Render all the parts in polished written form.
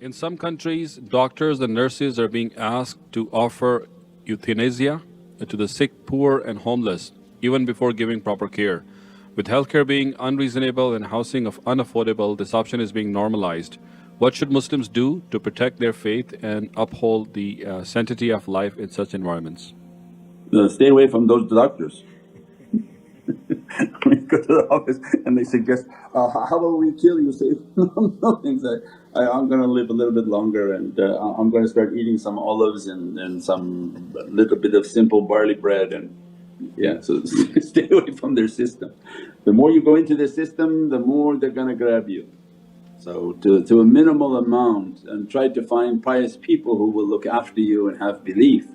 In some countries, doctors and nurses are being asked to offer euthanasia to the sick, poor, and homeless, even before giving proper care. With healthcare being unreasonable and housing of unaffordable, this option is being normalized. What should Muslims do to protect their faith and uphold the sanctity of life in such environments? Stay away from those doctors. When you go to the office and they suggest, how about we kill you? Say, no, things like, I'm going to live a little bit longer and I'm going to start eating some olives and some little bit of simple barley bread and yeah, so stay away from their system. The more you go into their system, the more they're going to grab you. So to a minimal amount and try to find pious people who will look after you and have belief.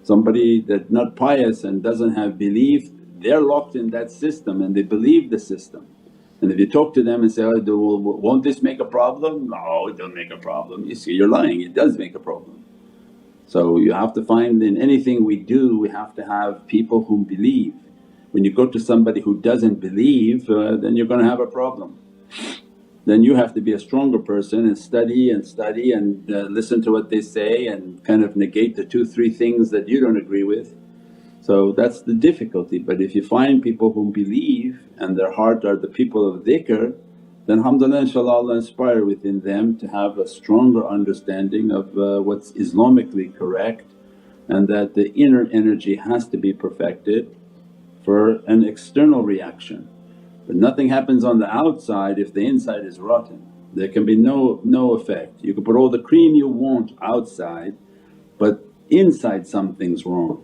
Somebody that's not pious and doesn't have belief, they're locked in that system and they believe the system. And if you talk to them and say, oh, well, won't this make a problem? No, it don't make a problem. You see, you're lying, it does make a problem. So you have to find in anything we do, we have to have people who believe. When you go to somebody who doesn't believe, then you're going to have a problem. Then you have to be a stronger person and study and listen to what they say and kind of negate the 2-3 things that you don't agree with. So that's the difficulty. But if you find people who believe and their heart are the people of dhikr, then alhamdulillah inshaAllah Allah inspire within them to have a stronger understanding of what's Islamically correct, and that the inner energy has to be perfected for an external reaction. But nothing happens on the outside if the inside is rotten. There can be no effect. You can put all the cream you want outside but inside something's wrong.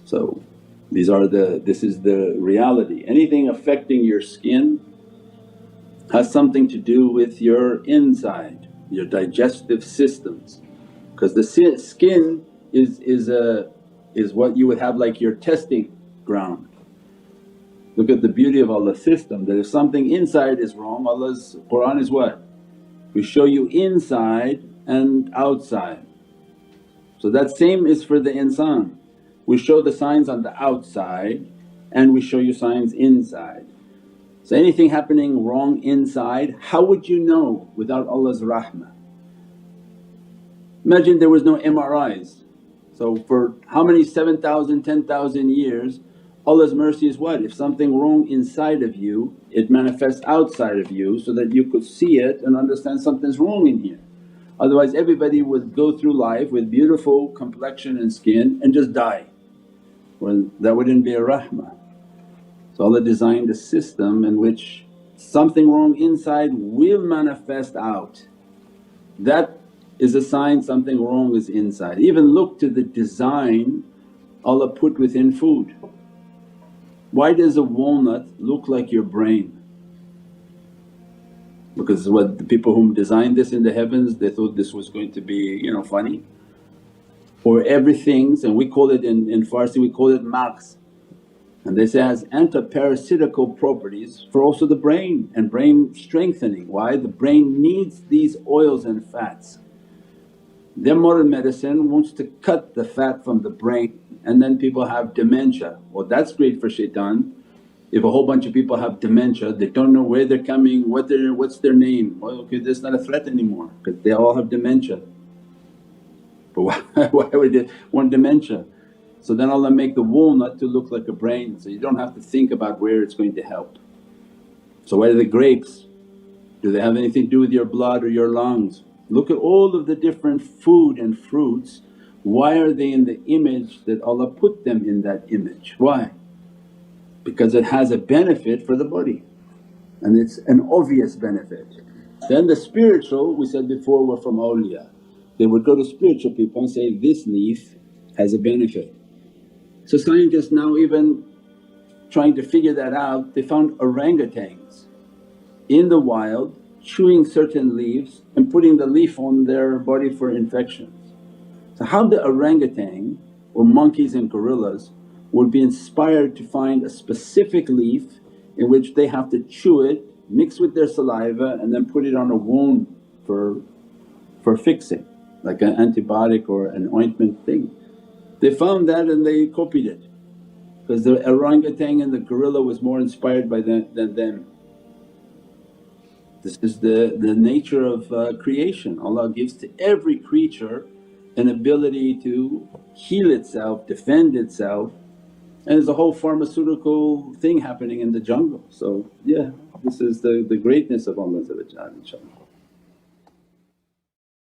So this is the reality. Anything affecting your skin has something to do with your inside, your digestive systems. Because the skin is what you would have like your testing ground. Look at the beauty of Allah's system, that if something inside is wrong, Allah's Qur'an is what? We show you inside and outside. So that same is for the insan. We show the signs on the outside and we show you signs inside. So anything happening wrong inside, how would you know without Allah's rahmah? Imagine there was no MRIs. So for how many 7,000, 10,000 years Allah's mercy is what? If something wrong inside of you, it manifests outside of you so that you could see it and understand something's wrong in here. Otherwise everybody would go through life with beautiful complexion and skin and just die. Well, that wouldn't be a rahmah. So Allah designed a system in which something wrong inside will manifest out. That is a sign something wrong is inside. Even look to the design Allah put within food. Why does a walnut look like your brain? Because what the people whom designed this in the heavens, they thought this was going to be funny. Or everything's, and we call it in Farsi we call it maghz, and they say has antiparasitical properties for also the brain and brain strengthening. Why? The brain needs these oils and fats. Their modern medicine wants to cut the fat from the brain and then people have dementia. Well, that's great for shaitan. If a whole bunch of people have dementia, they don't know where they're coming, what's their name. Well, okay, that's not a threat anymore because they all have dementia. But why would they want dementia? So then Allah make the walnut to look like a brain, so you don't have to think about where it's going to help. So why are the grapes? Do they have anything to do with your blood or your lungs? Look at all of the different food and fruits. Why are they in the image that Allah put them in that image? Why? Because it has a benefit for the body and it's an obvious benefit. Then the spiritual, we said before, were from awliya. They would go to spiritual people and say, this leaf has a benefit. So scientists now even trying to figure that out, they found orangutans in the wild chewing certain leaves and putting the leaf on their body for infections. So how the orangutan or monkeys and gorillas would be inspired to find a specific leaf in which they have to chew it, mix with their saliva and then put it on a wound for fixing, like an antibiotic or an ointment thing. They found that and they copied it because the orangutan and the gorilla was more inspired by than them. This is the nature of creation. Allah gives to every creature an ability to heal itself, defend itself, and there's a whole pharmaceutical thing happening in the jungle. So yeah, this is the greatness of Allah inshaAllah.